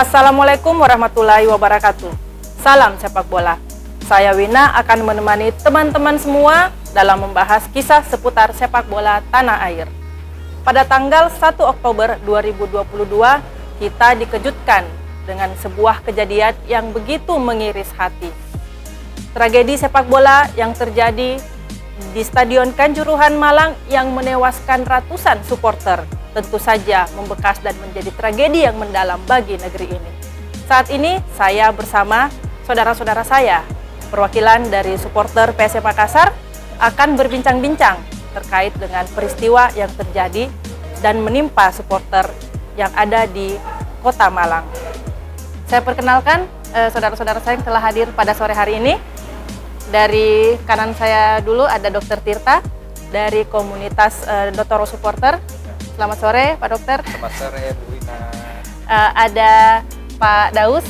Assalamualaikum warahmatullahi wabarakatuh. Salam sepak bola. Saya Wina akan menemani teman-teman semua dalam membahas kisah seputar sepak bola tanah air. Pada tanggal 1 Oktober 2022, kita dikejutkan dengan sebuah kejadian yang begitu mengiris hati. Tragedi sepak bola yang terjadi di Stadion Kanjuruhan Malang yang menewaskan ratusan supporter tentu saja membekas dan menjadi tragedi yang mendalam bagi negeri ini. Saat ini saya bersama saudara-saudara saya, perwakilan dari supporter PSM Makassar, akan berbincang-bincang terkait dengan peristiwa yang terjadi dan menimpa supporter yang ada di Kota Malang. Saya perkenalkan saudara-saudara saya yang telah hadir pada sore hari ini. Dari kanan saya dulu ada Dr. Tirta dari komunitas Dotoro Supporter. Selamat sore Pak Dokter. Selamat sore Bu Wina. Ada Pak Daus,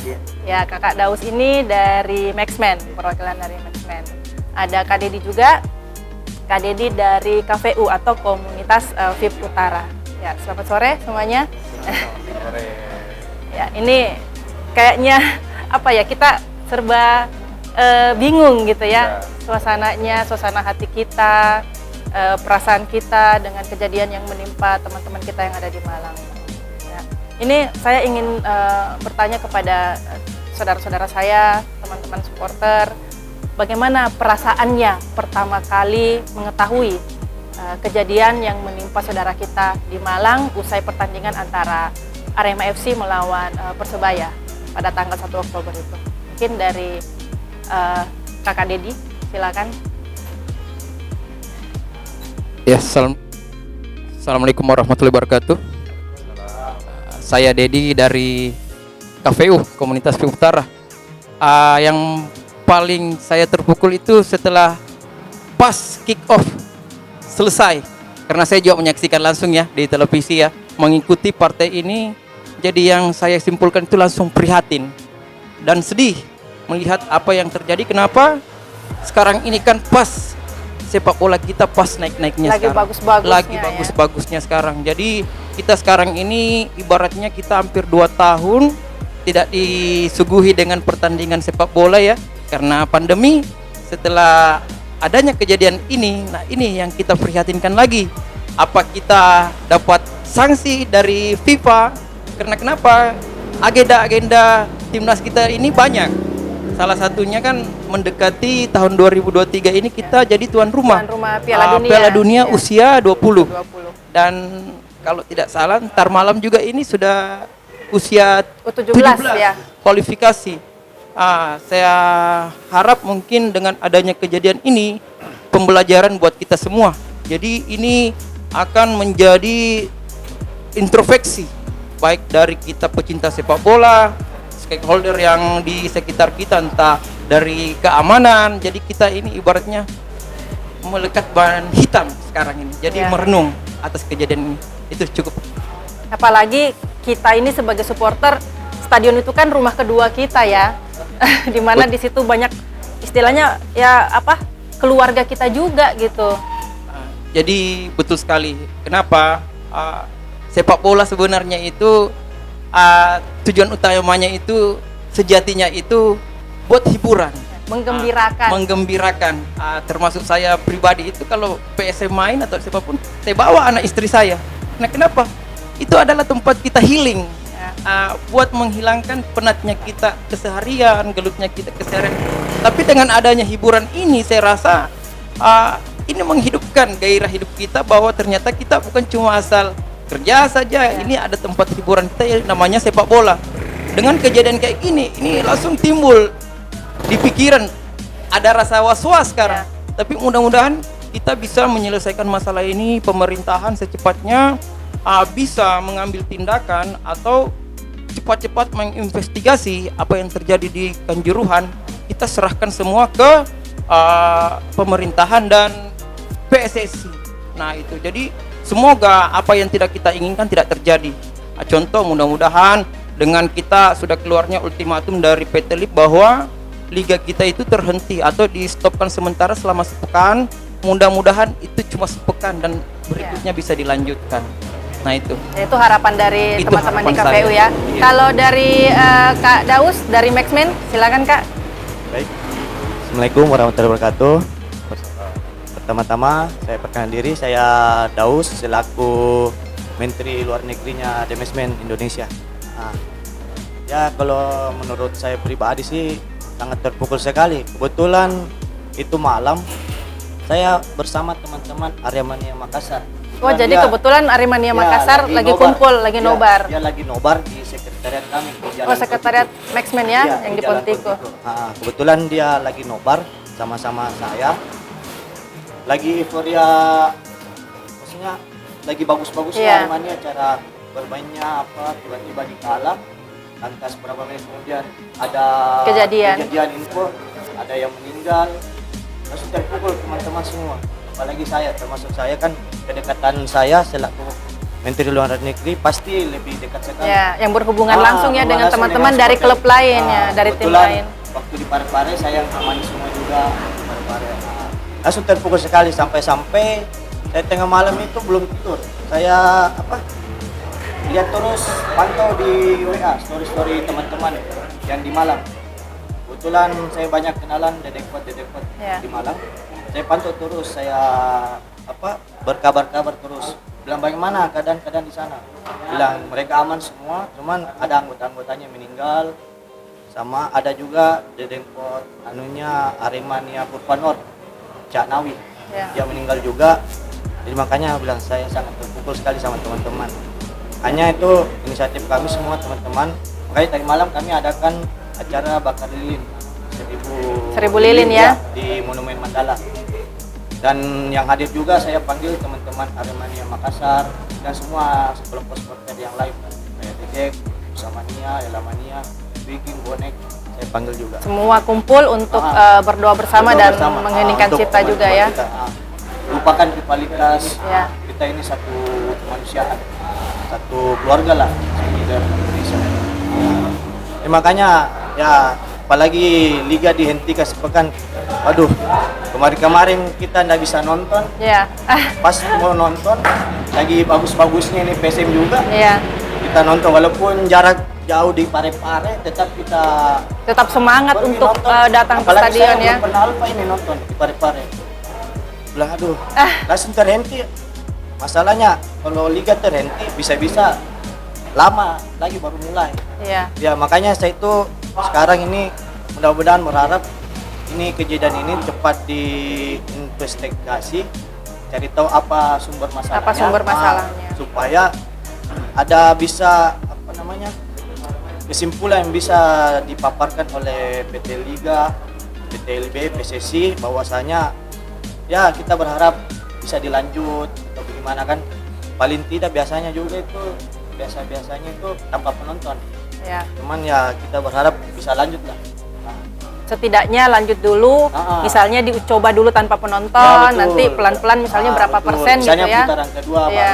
ya Kakak Daus ini dari Maxman, perwakilan dari Maxman. Ada Kak Dedi juga, Kak Dedi dari KVU atau Komunitas VIP Utara. Ya, selamat sore semuanya. Selamat sore. Ya, ini kayaknya apa ya, kita serba bingung gitu ya, suasananya, suasana hati kita, perasaan kita dengan kejadian yang menimpa teman-teman kita yang ada di Malang. Ya. Ini saya ingin bertanya kepada saudara-saudara saya, teman-teman supporter, bagaimana perasaannya pertama kali mengetahui kejadian yang menimpa saudara kita di Malang usai pertandingan antara Arema FC melawan Persebaya pada tanggal 1 Oktober itu. Mungkin dari Kakak Dedi, silakan. Ya, Assalamualaikum warahmatullahi wabarakatuh. Saya Dedi dari KVU, Komunitas VIP Utara. Yang paling saya terpukul itu setelah pas kick off selesai, karena saya juga menyaksikan langsung ya di televisi ya, mengikuti partai ini. Jadi yang saya simpulkan itu langsung prihatin dan sedih melihat apa yang terjadi. Kenapa sekarang ini kan pas sepak bola kita pas naik-naiknya Lagi sekarang. bagus-bagusnya Lagi bagus-bagusnya sekarang. Jadi kita sekarang ini ibaratnya kita hampir 2 tahun tidak disuguhi dengan pertandingan sepak bola ya, karena pandemi. Setelah adanya kejadian ini, nah ini yang kita prihatinkan lagi. Apa kita dapat sanksi dari FIFA? Karena kenapa? Agenda-agenda timnas kita ini banyak. Salah satunya kan mendekati tahun 2023 ini kita jadi tuan rumah Piala Dunia, Piala Dunia ya. usia 20. Dan kalau tidak salah ntar malam juga ini sudah usia U17 17 ya. kualifikasi. Saya harap mungkin dengan adanya kejadian ini pembelajaran buat kita semua. Jadi ini akan menjadi introspeksi baik dari kita pecinta sepak bola, stakeholder yang di sekitar kita, entah dari keamanan. Jadi kita ini ibaratnya melekat ban hitam sekarang ini. Jadi merenung atas kejadian ini. Itu cukup. Apalagi kita ini sebagai supporter, stadion itu kan rumah kedua kita ya. Di mana di situ banyak istilahnya ya apa? Keluarga kita juga gitu. Jadi betul sekali. Kenapa? Sepak bola sebenarnya itu tujuan utamanya itu sejatinya itu buat hiburan, menggembirakan. Termasuk saya pribadi itu kalau PSM main atau siapapun, saya bawa anak istri saya. Nah, kenapa? Itu adalah tempat kita healing, buat menghilangkan penatnya kita keseharian, gelutnya kita keseharian. Tapi dengan adanya hiburan ini, saya rasa ini menghidupkan gairah hidup kita, bahwa ternyata kita bukan cuma asal kerja saja. Ini ada tempat hiburan kita yang namanya sepak bola. Dengan kejadian kayak gini, ini langsung timbul di pikiran, ada rasa was-was sekarang. Tapi mudah-mudahan kita bisa menyelesaikan masalah ini, pemerintahan secepatnya bisa mengambil tindakan atau cepat-cepat menginvestigasi apa yang terjadi di Kanjuruhan. Kita serahkan semua ke pemerintahan dan PSSI. Nah itu, jadi semoga apa yang tidak kita inginkan tidak terjadi. Contoh, mudah-mudahan dengan kita sudah keluarnya ultimatum dari PT LIP bahwa liga kita itu terhenti atau di stopkan sementara selama sepekan. Mudah-mudahan itu cuma sepekan dan berikutnya bisa dilanjutkan. Nah itu. Itu harapan dari Itu teman-teman di harapan KPU saya. ya. Iya. Kalau dari Kak Daus dari Maxmen, silakan Kak. Baik. Assalamualaikum warahmatullahi wabarakatuh. Pertama-tama saya perkenalkan diri, saya Daus selaku Menteri Luar Negerinya Demesmen Indonesia. Nah, ya kalau menurut saya pribadi sih sangat terpukul sekali. Kebetulan itu malam saya bersama teman-teman Aremania Makassar. Oh, Dan jadi dia- kebetulan Aremania ya, Makassar lagi nobar. kumpul, lagi Dia- nobar. Dia lagi nobar di sekretariat kami. di Jalan Oh, sekretariat Pontiko. Maxmen ya, Iya, yang di Jalan Pontiko. Kebetulan dia lagi nobar sama-sama saya. Lagi euforia, maksudnya lagi bagus-bagusnya Iya. Aremania, cara bermainnya apa, tiba-tiba dikalah. Lantas berapa menit kemudian ada Kejadian info, ada yang meninggal. Langsung terpukul teman-teman semua. Apalagi saya, termasuk saya kan kedekatan saya selaku Menteri Luar Negeri pasti lebih dekat sekali. Ya, yang berhubungan langsung ya hubungan dengan langsung teman-teman dengan dari supporter. klub lain ya, dari tim Kebetulan lain. Waktu di Parepare saya yang amani semua juga di Parepare. Langsung terpukul sekali sampai saya tengah malam itu belum tidur. Saya lihat terus pantau di WA story teman-teman yang di Malang. Kebetulan saya banyak kenalan dedekot Ya. di Malang. Saya pantau terus, saya berkabar terus. Bilang bagaimana keadaan di sana. Bilang mereka aman semua, cuman ada anggotanya meninggal. Sama ada juga dedekot Aremania Purpanor, Cak Nawi. Ya. Dia meninggal juga. Jadi makanya bilang saya sangat terpukul sekali sama teman-teman. Hanya itu inisiatif kami semua teman-teman. Makanya tadi malam kami adakan acara bakar lilin 1000 lilin ya. Di Monumen Mandala. Dan yang hadir juga saya panggil teman-teman Aremania Makassar dan semua kelompok supporter yang lain kayak Dedek, Usamania, Elamania, Bikin Bonek, saya panggil juga. Semua kumpul untuk berdoa bersama Berdoa dan bersama, mengheningkan untuk cipta juga ya. kita, lupakan rivalitas. Ya. Kita ini satu kemanusiaan, satu keluarga lah di Indonesia. Makanya ya apalagi liga dihentikan sepekan. Waduh, kemarin kita nggak bisa nonton. Ya. Pas mau nonton lagi bagus-bagusnya ini PSM juga. Iya. Kita nonton walaupun jarak jauh di Parepare, tetap kita Tetap semangat pergi untuk nonton. datang ke Apalagi stadion saya ya. belum pernah alfa ini nonton di Parepare. Bilang aduh, langsung terhenti. Masalahnya kalau liga terhenti bisa-bisa lama lagi baru mulai. Iya. Ya makanya saya itu sekarang ini mudah-mudahan berharap ini kejadian ini cepat diinvestigasi, cari tahu apa sumber masalahnya. Apa sumber masalahnya. Supaya ada bisa kesimpulan yang bisa dipaparkan oleh PT Liga, PT LB, PSSI bahwasanya ya kita berharap bisa dilanjut atau bagaimana kan. Paling tidak biasanya juga itu biasanya itu tanpa penonton. Ya. Cuman ya kita berharap bisa lanjut lah. Setidaknya lanjut dulu, misalnya dicoba dulu tanpa penonton, Ya, betul. nanti pelan-pelan misalnya berapa Betul. persen Misalnya gitu ya. putaran kedua Iya.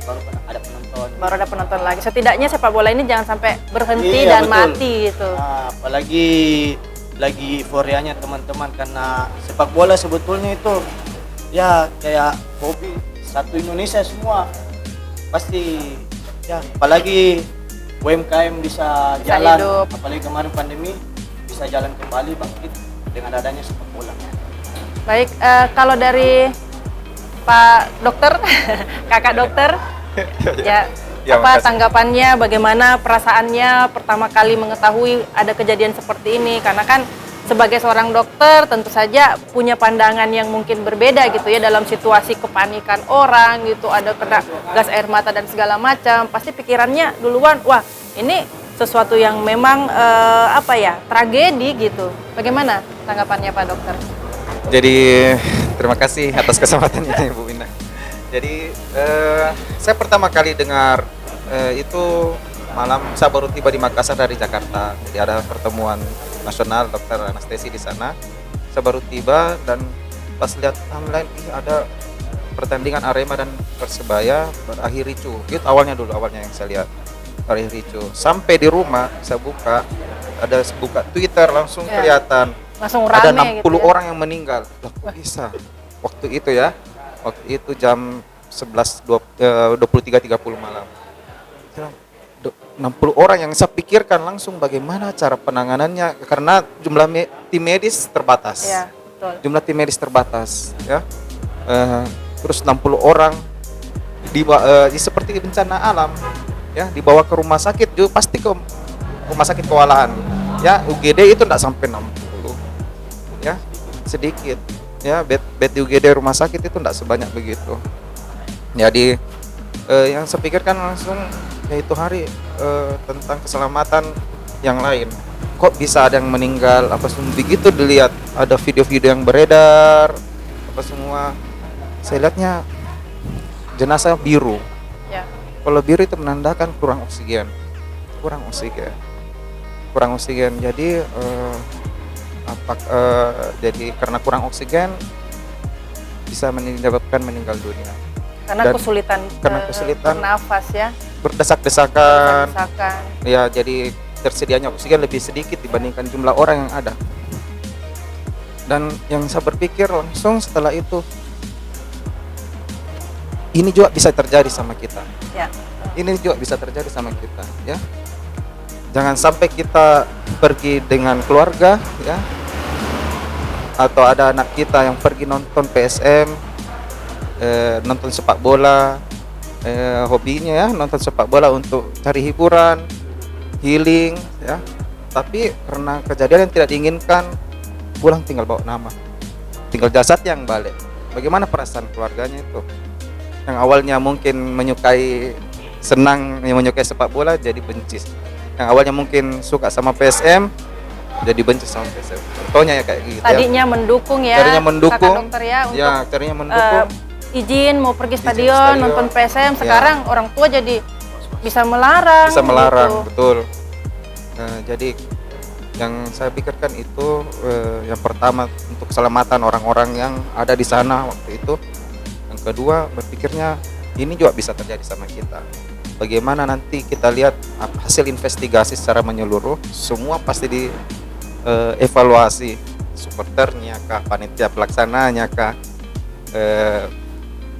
baru ada penonton. Baru ada penonton lagi. Setidaknya sepak bola ini jangan sampai berhenti Iya, dan betul. mati gitu. Apalagi lagi euforianya teman-teman karena sepak bola sebetulnya itu ya kayak hobi satu Indonesia semua. Pasti ya apalagi UMKM bisa jalan, hidup. apalagi kemarin pandemi bisa jalan kembali bangkit dengan adanya sepak bola. Baik, kalau dari Pak Dokter, Kakak Dokter, ya, Ya, apa makasih. tanggapannya, bagaimana perasaannya pertama kali mengetahui ada kejadian seperti ini? Karena kan sebagai seorang dokter tentu saja punya pandangan yang mungkin berbeda gitu ya dalam situasi kepanikan orang gitu, ada kena gas air mata dan segala macam, pasti pikirannya duluan, wah ini sesuatu yang memang tragedi gitu. Bagaimana tanggapannya Pak Dokter? Jadi terima kasih atas kesempatannya Ibu Ina. Jadi saya pertama kali dengar itu malam saya baru tiba di Makassar dari Jakarta. Jadi ada pertemuan nasional dokter anestesi di sana. Saya baru tiba dan pas lihat online ada pertandingan Arema dan Persebaya berakhir ricu. Itu awalnya yang saya lihat berakhir ricu. Sampai di rumah saya buka Twitter langsung kelihatan Langsung ada rame 60 gitu ya. orang yang meninggal. Loh, kok bisa? Waktu itu jam 23.30 malam. 60 orang yang saya pikirkan langsung bagaimana cara penanganannya karena jumlah tim medis terbatas. Ya, betul. Jumlah tim medis terbatas, ya. Terus 60 orang seperti bencana alam, ya, dibawa ke rumah sakit juga pasti ke rumah sakit kewalahan. Ya, UGD itu tidak sampai 60. Ya, sedikit. Ya, bed di UGD rumah sakit itu tidak sebanyak begitu. Jadi yang saya pikirkan langsung yaitu hari tentang keselamatan yang lain. Kok bisa ada yang meninggal apa semua begitu dilihat ada video-video yang beredar apa semua. Saya lihatnya jenazah biru. Ya. Kalau biru itu menandakan kurang oksigen. Jadi jadi karena kurang oksigen bisa menyebabkan meninggal dunia. Karena Dan kesulitan bernafas ya. Berdesak-desakan. Berdesakan. Ya, jadi tersedianya oksigen lebih sedikit dibandingkan jumlah orang yang ada. Dan yang saya berpikir langsung setelah itu, ini juga bisa terjadi sama kita. Ya. Ini juga bisa terjadi sama kita, ya. Jangan sampai kita pergi dengan keluarga, ya. Atau ada anak kita yang pergi nonton PSM, nonton sepak bola, hobinya ya nonton sepak bola untuk cari hiburan, healing, ya. Tapi karena kejadian yang tidak diinginkan, pulang tinggal bawa nama, tinggal jasad yang balik. Bagaimana perasaan keluarganya itu? Yang awalnya mungkin senang menyukai sepak bola jadi benci. Yang awalnya mungkin suka sama PSM jadi benci sama PSM. Contohnya ya kayak gitu. Tadinya mendukung ya. Tadinya mendukung. Kata dokter ya untuk Tadinya mendukung. izin mau pergi stadion, nonton PSM. Sekarang orang tua jadi bisa melarang. Bisa melarang, gitu. betul. Jadi yang saya pikirkan itu yang pertama untuk keselamatan orang-orang yang ada di sana waktu itu. Yang kedua berpikirnya ini juga bisa terjadi sama kita. Bagaimana nanti kita lihat hasil investigasi secara menyeluruh, semua pasti dievaluasi, supporternya kah, panitia pelaksananya kah,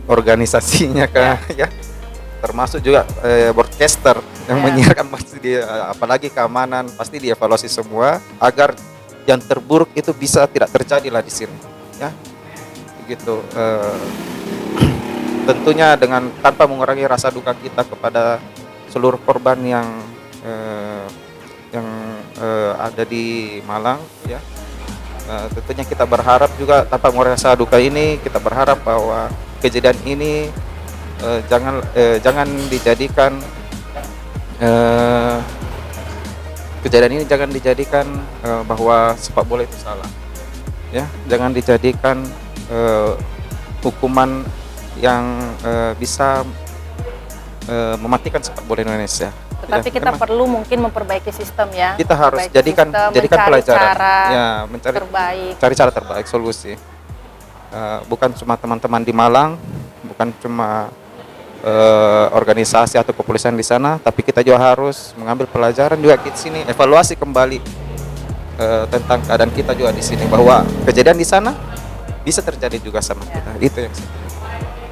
organisasinya kah, ya, termasuk juga broadcaster yang menyiarkan pasti apalagi keamanan pasti dievaluasi semua agar yang terburuk itu bisa tidak terjadi lah di sini, ya, begitu. Tentunya dengan tanpa mengurangi rasa duka kita kepada seluruh korban yang ada di Malang, ya. Tentunya kita berharap juga tanpa mengurangi rasa duka ini, kita berharap bahwa kejadian ini jangan dijadikan bahwa sepak bola itu salah, ya. Jangan dijadikan hukuman yang bisa mematikan sepak bola Indonesia. Tetapi kita perlu mungkin memperbaiki sistem ya. Kita harus jadikan pelajaran, ya, mencari cara terbaik, solusi. Bukan cuma teman-teman di Malang, bukan cuma organisasi atau kepolisian di sana, tapi kita juga harus mengambil pelajaran juga di sini, evaluasi kembali tentang keadaan kita juga di sini, bahwa kejadian di sana bisa terjadi juga sama kita. Itu yang saya.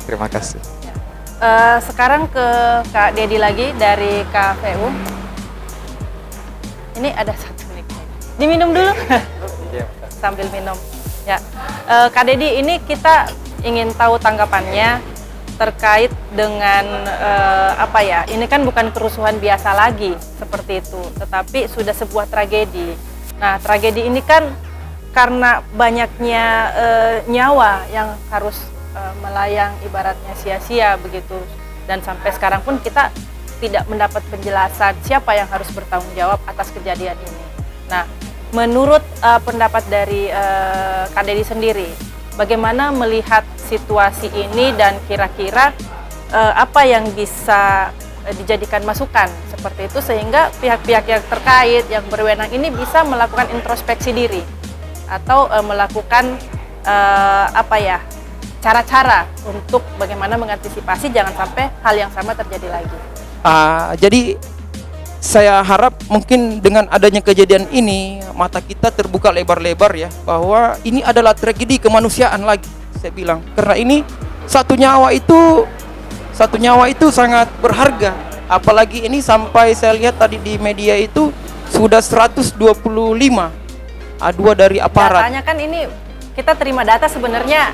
Terima kasih. Sekarang ke Kak Dedi lagi dari KPU. Ini ada satu nih. Diminum dulu. Sambil minum. Ya, Kak Dedi, ini kita ingin tahu tanggapannya terkait dengan apa ya? Ini kan bukan kerusuhan biasa lagi seperti itu, tetapi sudah sebuah tragedi. Nah, tragedi ini kan karena banyaknya nyawa yang harus melayang ibaratnya sia-sia begitu, dan sampai sekarang pun kita tidak mendapat penjelasan siapa yang harus bertanggung jawab atas kejadian ini. Nah, menurut pendapat dari Kak Dedi sendiri, bagaimana melihat situasi ini dan kira-kira apa yang bisa dijadikan masukan seperti itu sehingga pihak-pihak yang terkait yang berwenang ini bisa melakukan introspeksi diri atau melakukan apa ya, cara-cara untuk bagaimana mengantisipasi jangan sampai hal yang sama terjadi lagi. Jadi saya harap mungkin dengan adanya kejadian ini mata kita terbuka lebar-lebar ya, bahwa ini adalah tragedi kemanusiaan lagi saya bilang, karena ini satu nyawa itu satu nyawa itu sangat berharga. Apalagi ini sampai saya lihat tadi di media itu sudah 125 aduan dari aparat. Datanya kan ini kita terima data sebenarnya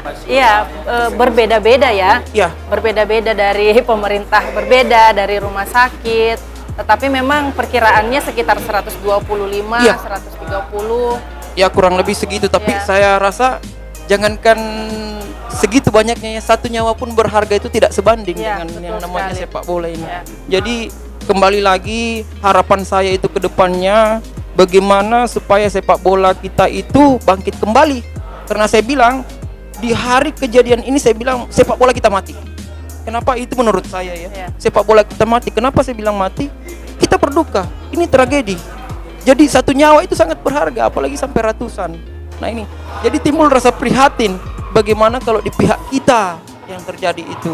berbeda-beda ya. Iya. Berbeda-beda dari pemerintah, berbeda dari rumah sakit. Tetapi memang perkiraannya sekitar 125, Iya. 130. Ya kurang lebih segitu, tapi Ya. saya rasa jangankan segitu banyaknya ya, satu nyawa pun berharga itu tidak sebanding Ya, dengan betul yang namanya sekali. sepak bola ini. Ya. Jadi kembali lagi harapan saya itu ke depannya bagaimana supaya sepak bola kita itu bangkit kembali. Karena saya bilang di hari kejadian ini saya bilang sepak bola kita mati. Kenapa itu menurut saya ya? Ya. Sepak bola kita mati. Kenapa saya bilang mati? Kita berduka. Ini tragedi. Jadi satu nyawa itu sangat berharga, apalagi sampai ratusan. Nah ini, jadi timbul rasa prihatin. Bagaimana kalau di pihak kita yang terjadi itu?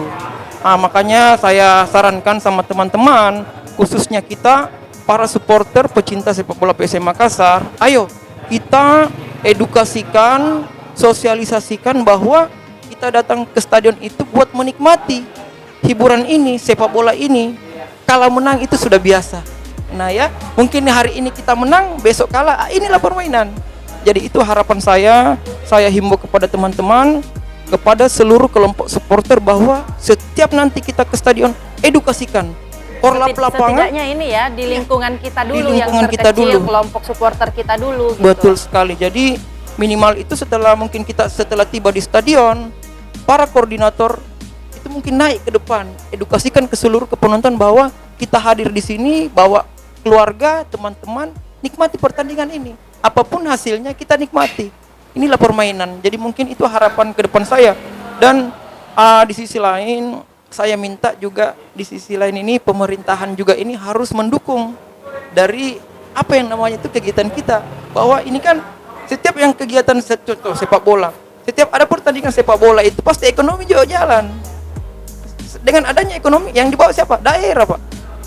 Nah, makanya saya sarankan sama teman-teman, khususnya kita para supporter pecinta sepak bola PSM Makassar, ayo kita edukasikan, sosialisasikan bahwa kita datang ke stadion itu buat menikmati hiburan ini, sepak bola ini. Kalau menang itu sudah biasa. Nah ya, mungkin hari ini kita menang, besok kalah, inilah permainan. Jadi itu harapan saya himbau kepada teman-teman, kepada seluruh kelompok supporter bahwa setiap nanti kita ke stadion, edukasikan. Korlap lapangan. Setidaknya ini ya di lingkungan kita Di dulu yang lingkungan kita terkecil, dulu. kelompok supporter kita dulu gitu. Betul sekali. Jadi minimal itu setelah tiba di stadion, para koordinator itu mungkin naik ke depan, edukasikan ke seluruh penonton bahwa kita hadir di sini, bawa keluarga, teman-teman, nikmati pertandingan ini. Apapun hasilnya kita nikmati. Inilah permainan. Jadi mungkin itu harapan ke depan saya. Dan di sisi lain saya minta juga di sisi lain ini pemerintahan juga ini harus mendukung dari apa yang namanya itu kegiatan kita. Bahwa ini kan setiap yang kegiatan contoh sepak bola, setiap ada pertandingan sepak bola itu pasti ekonomi juga jalan. Dengan adanya ekonomi yang dibawa siapa? Daerah, Pak.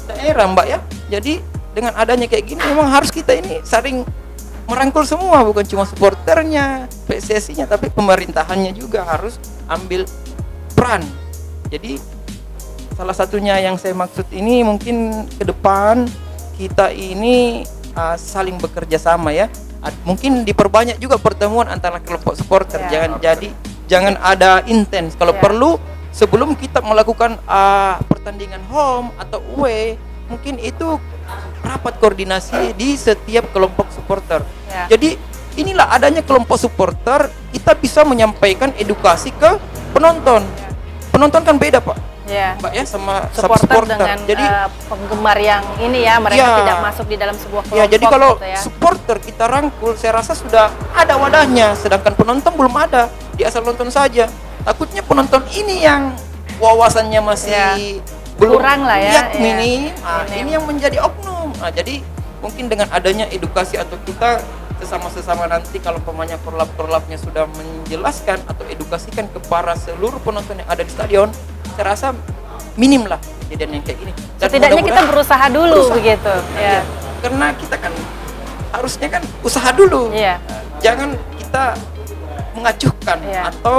Daerah, Mbak ya. Jadi dengan adanya kayak gini memang harus kita ini saling merangkul semua, bukan cuma supporternya, PSSI-nya, tapi pemerintahannya juga harus ambil peran. Jadi salah satunya yang saya maksud ini mungkin ke depan kita ini saling bekerja sama ya. Mungkin diperbanyak juga pertemuan antara kelompok supporter. Ya. Jangan ada intens. Kalau Ya. perlu sebelum kita melakukan pertandingan home atau away, mungkin itu rapat koordinasi di setiap kelompok supporter. Ya. Jadi inilah adanya kelompok supporter, kita bisa menyampaikan edukasi ke penonton. Ya. Penonton kan beda, Pak. Ya. Mbak ya, sama Supporter dengan Jadi penggemar yang ini ya, mereka Ya. tidak masuk di dalam sebuah kelompok. ya, jadi kalau gitu ya. supporter kita rangkul, saya rasa sudah ada wadahnya, sedangkan penonton belum ada, dia asal nonton saja. Takutnya penonton ini yang wawasannya masih Ya. belum Kurang lah ya, ya. minim. Minim. Ini yang menjadi oknum. Jadi mungkin dengan adanya edukasi atau kita sesama-sesama nanti kalau pemainnya korlap-korlapnya sudah menjelaskan atau edukasikan ke para seluruh penonton yang ada di stadion, saya rasa minim lah kejadian yang kayak gini. Dan Setidaknya kita mudah-mudahan- berusaha dulu Berusaha. begitu. Ya. Iya. Karena kita kan harusnya kan usaha dulu. Iya. Jangan kita mengacuhkan Iya. atau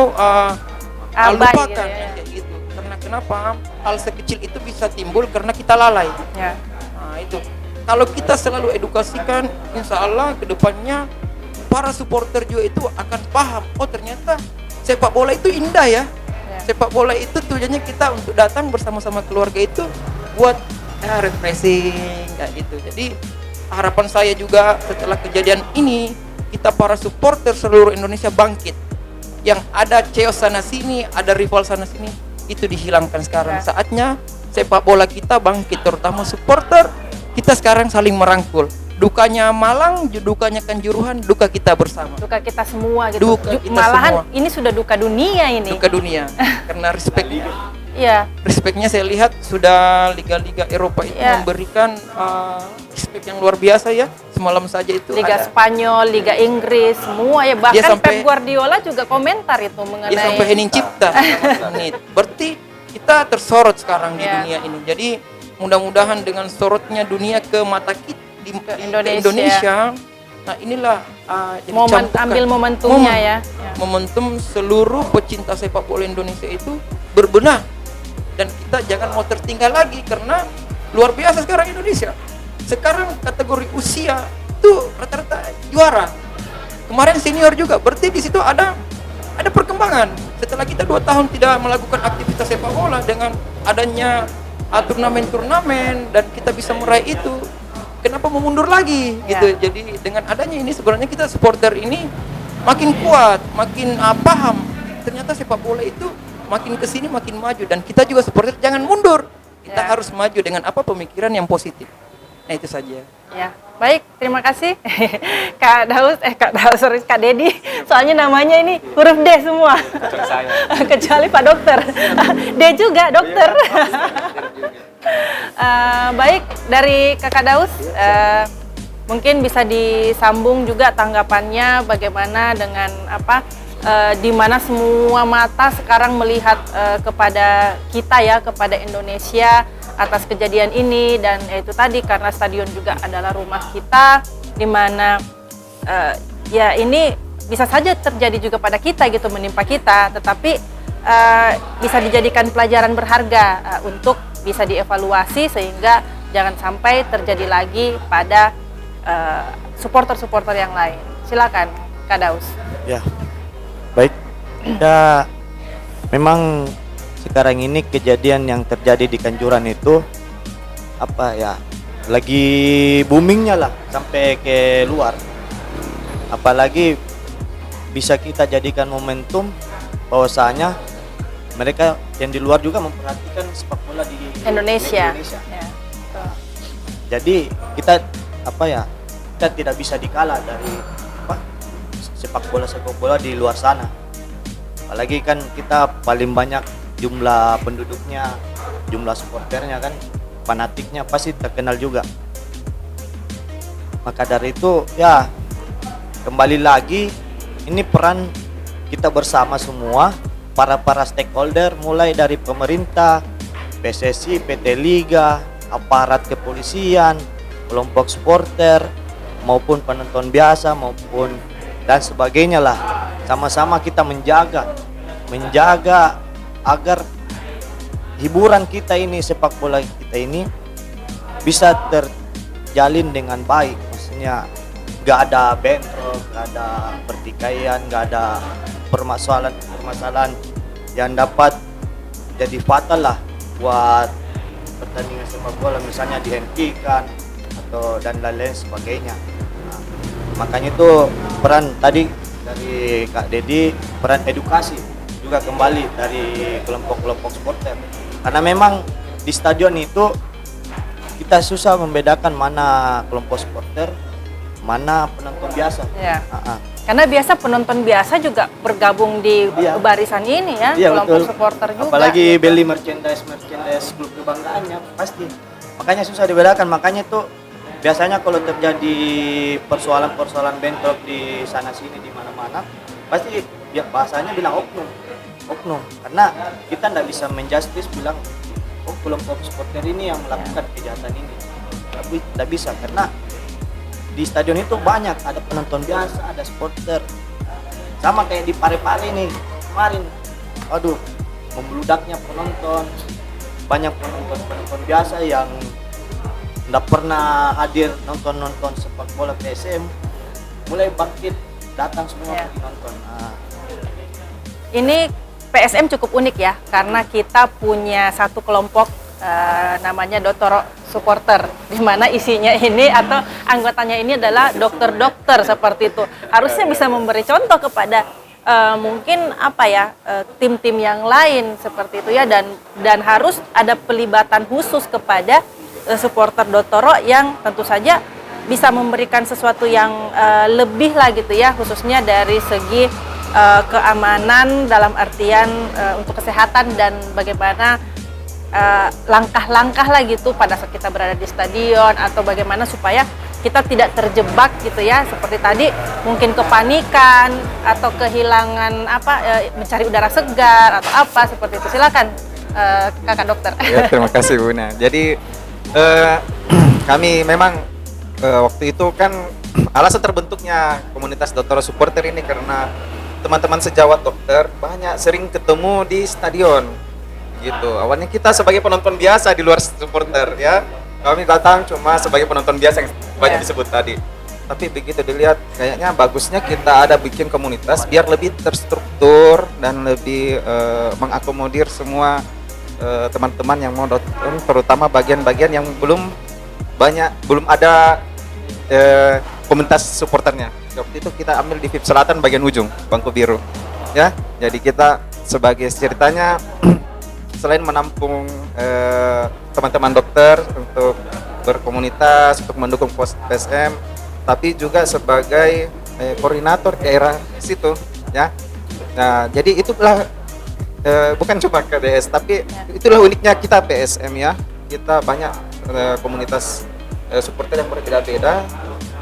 Abai lupakan gitu ya. yang kayak gitu. Karena kenapa? Hal sekecil itu bisa timbul karena kita lalai. Ya. Nah, itu. Kalau kita selalu edukasikan, insya Allah kedepannya para supporter juga itu akan paham. Oh ternyata sepak bola itu indah ya. Sepak bola itu tujuannya kita untuk datang bersama-sama keluarga itu buat refreshing kayak gitu. Jadi harapan saya juga setelah kejadian ini kita para supporter seluruh Indonesia bangkit. Yang ada chaos sana sini, ada rival sana sini, itu dihilangkan sekarang. Ya. Saatnya sepak bola kita bangkit, terutama supporter kita sekarang saling merangkul. Dukanya Malang, dukanya Kanjuruhan, duka kita bersama. Duka kita semua gitu. Duka kita Malahan semua. ini sudah duka dunia ini. Duka dunia. Karena Iya. respeknya saya lihat sudah liga-liga Eropa itu Ya. memberikan respek yang luar biasa ya. Semalam saja itu Liga ada. Spanyol, Liga Inggris, semua ya. Bahkan sampai- Pep Guardiola juga komentar itu mengenai Ya sampai Hening Cipta. Menit. Berarti kita tersorot sekarang di Ya. dunia ini. Jadi mudah-mudahan dengan sorotnya dunia ke mata kita di Indonesia. Nah inilah yang dicampurkan. ambil momentumnya ya. Momentum seluruh pecinta sepak bola Indonesia itu berbenah dan kita jangan mau tertinggal lagi karena luar biasa sekarang Indonesia. Sekarang kategori usia itu rata-rata juara. Kemarin senior juga, berarti di situ ada perkembangan. Setelah kita 2 tahun tidak melakukan aktivitas sepak bola dengan adanya turnamen-turnamen dan kita bisa meraih itu, kenapa mau mundur lagi gitu. Jadi dengan adanya ini sebenarnya kita supporter ini makin kuat, makin paham. Ternyata sepak bola itu makin kesini makin maju dan kita juga supporter jangan mundur. Kita harus maju dengan pemikiran yang positif. Nah itu saja. Ya, baik, terima kasih Kak Daus, Kak Dedi. Soalnya namanya ini huruf D semua. Kecuali Pak Dokter. D juga, dokter. Baik, dari Kakak Daus, mungkin bisa disambung juga tanggapannya bagaimana dengan di mana semua mata sekarang melihat kepada kita ya, kepada Indonesia atas kejadian ini, dan itu tadi karena stadion juga adalah rumah kita, di mana ya ini bisa saja terjadi juga pada kita gitu, menimpa kita, tetapi bisa dijadikan pelajaran berharga untuk bisa dievaluasi sehingga jangan sampai terjadi lagi pada supporter-supporter yang lain. Silakan Kak Daus. Ya, baik. Ya, memang sekarang ini kejadian yang terjadi di Kanjuran itu lagi boomingnya lah sampai ke luar. Apalagi bisa kita jadikan momentum bahwasanya mereka yang di luar juga memperhatikan sepak bola di Indonesia. Ya. Jadi kita kita tidak bisa dikalah dari sepak bola di luar sana. Apalagi kan kita paling banyak jumlah penduduknya, jumlah supporternya kan, fanatiknya pasti terkenal juga. Maka dari itu ya kembali lagi ini peran kita bersama semua, para stakeholder, mulai dari pemerintah, PSSI, PT Liga, aparat kepolisian, kelompok supporter maupun penonton biasa maupun dan sebagainya lah. Sama-sama kita menjaga agar hiburan kita ini, sepak bola kita ini bisa terjalin dengan baik. Maksudnya gak ada bentrok, gak ada pertikaian, gak ada permasalahan yang dapat jadi fatal lah buat pertandingan sepak bola, misalnya dihentikan atau dan lain-lain sebagainya. Nah, makanya itu peran tadi dari Kak Dedi, peran edukasi juga kembali dari kelompok-kelompok supporter, karena memang di stadion itu kita susah membedakan mana kelompok supporter, mana penonton biasa. Ya. Karena biasa penonton biasa juga bergabung di barisan ini ya, kelompok betul. supporter juga. Apalagi beli merchandise klub kebanggaannya pasti. Makanya susah dibedakan. Makanya tuh biasanya kalau terjadi persoalan bentrok di sana sini di mana-mana, pasti bahasanya bilang oknum. Karena kita tidak bisa menjustis bilang kelompok supporter ini yang melakukan kejahatan ini. Tapi tidak bisa, karena di stadion itu banyak, ada penonton biasa, ada supporter. Sama kayak di Parepare nih kemarin, membeludaknya penonton, banyak penonton biasa yang tidak pernah hadir nonton sepak bola PSM, mulai bangkit datang semua pergi nonton. Ini PSM cukup unik ya, karena kita punya satu kelompok namanya Dotoro Supporter, di mana isinya ini atau anggotanya ini adalah dokter-dokter seperti itu. Harusnya bisa memberi contoh kepada mungkin tim-tim yang lain seperti itu ya, dan harus ada pelibatan khusus kepada supporter Dotoro yang tentu saja bisa memberikan sesuatu yang lebih lah gitu ya, khususnya dari segi keamanan dalam artian untuk kesehatan dan bagaimana langkah-langkah lah gitu pada saat kita berada di stadion, atau bagaimana supaya kita tidak terjebak gitu ya, seperti tadi mungkin kepanikan atau kehilangan mencari udara segar atau apa seperti itu. Silakan Kakak Dokter. Ya, terima kasih Bu Una. Jadi kami memang waktu itu kan alasan terbentuknya komunitas Dotoro Supporter ini karena teman-teman sejawat dokter banyak sering ketemu di stadion. Gitu. Awalnya kita sebagai penonton biasa di luar supporter ya. Kami datang cuma sebagai penonton biasa yang banyak disebut tadi. Tapi begitu dilihat kayaknya bagusnya kita ada bikin komunitas biar lebih terstruktur dan lebih mengakomodir semua teman-teman yang mau nonton, terutama bagian-bagian yang belum ada komunitas supporternya. Waktu itu kita ambil di VIP Selatan bagian ujung, Bangku Biru. Ya, jadi kita sebagai ceritanya selain menampung teman-teman dokter untuk berkomunitas, untuk mendukung PSM, tapi juga sebagai koordinator daerah situ, ya. Nah, jadi itulah bukan cuma KDS, tapi itulah uniknya kita PSM ya. Kita banyak komunitas supporter yang berbeda-beda.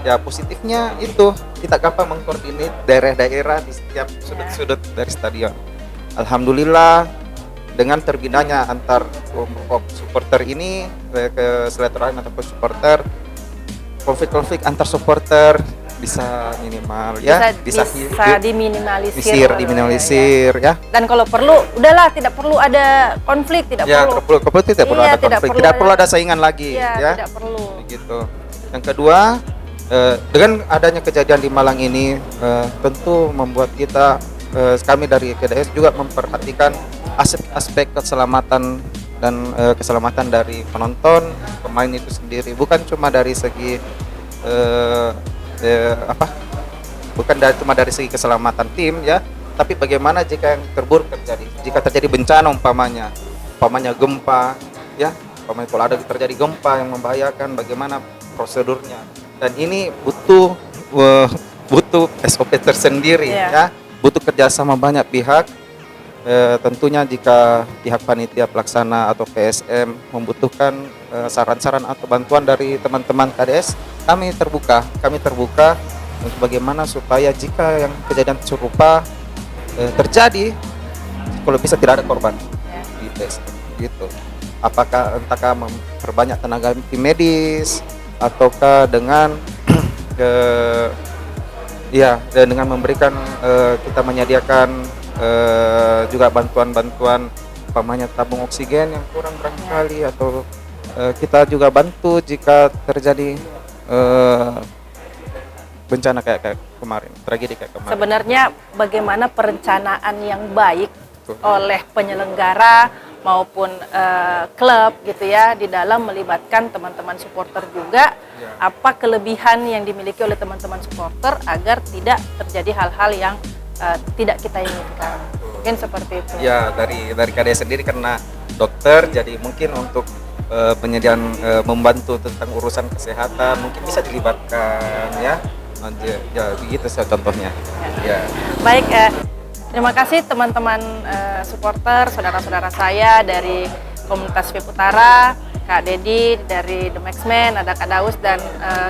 Ya positifnya itu kita gampang mengkoordinir daerah-daerah di setiap sudut-sudut dari stadion. Alhamdulillah dengan terbinanya antar kelompok supporter ini ke silaturahmi antar supporter, konflik-konflik antar supporter bisa minimal ya, bisa diminimalisir ya. Dan kalau perlu udahlah, tidak perlu ada konflik, tidak perlu tidak perlu ada konflik, tidak perlu ada saingan lagi ya. Tidak perlu. Begitu. Yang kedua, dengan adanya kejadian di Malang ini tentu membuat kita kami dari KDS juga memperhatikan aspek keselamatan dan keselamatan dari penonton, pemain itu sendiri, bukan cuma dari segi cuma dari segi keselamatan tim ya, tapi bagaimana jika yang terburuk terjadi, jika terjadi bencana umpamanya gempa ya, kalau ada terjadi gempa yang membahayakan, bagaimana prosedurnya, dan ini butuh SOP tersendiri ya, butuh kerjasama banyak pihak. Tentunya jika pihak panitia pelaksana atau PSM membutuhkan saran-saran atau bantuan dari teman-teman KDS, kami terbuka untuk bagaimana supaya jika yang kejadian serupa terjadi, kalau bisa tidak ada korban di PSM gitu. Apakah entahkah memperbanyak tenaga tim medis ataukah dengan dengan memberikan kita menyediakan juga bantuan-bantuan umpamanya tabung oksigen yang kurang barangkali, atau kita juga bantu jika terjadi bencana kayak kemarin, tragedi kayak kemarin. Sebenarnya bagaimana perencanaan yang baik oleh penyelenggara maupun klub gitu ya, di dalam melibatkan teman-teman supporter juga, apa kelebihan yang dimiliki oleh teman-teman supporter agar tidak terjadi hal-hal yang tidak kita inginkan. Mungkin seperti itu. Ya, dari KDS sendiri karena dokter, jadi mungkin untuk penyediaan membantu tentang urusan kesehatan mungkin bisa dilibatkan ya. Ya begitu contohnya. Ya. Baik, terima kasih teman-teman supporter, saudara-saudara saya dari komunitas VIP Utara, Kak Dedi dari The Maxman, ada Kak Daus dan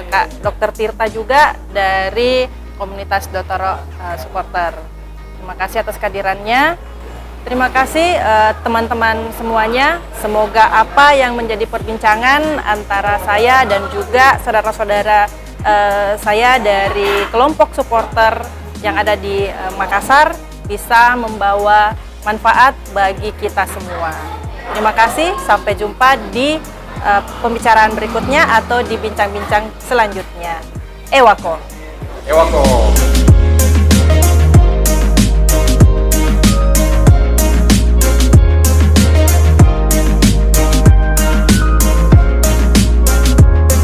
Kak Dr. Tirta juga dari komunitas Dotoro supporter. Terima kasih atas kehadirannya. Terima kasih teman-teman semuanya. Semoga apa yang menjadi perbincangan antara saya dan juga saudara-saudara saya dari kelompok supporter yang ada di Makassar bisa membawa manfaat bagi kita semua. Terima kasih, sampai jumpa di pembicaraan berikutnya atau di bincang-bincang selanjutnya. Ewako. Ewako.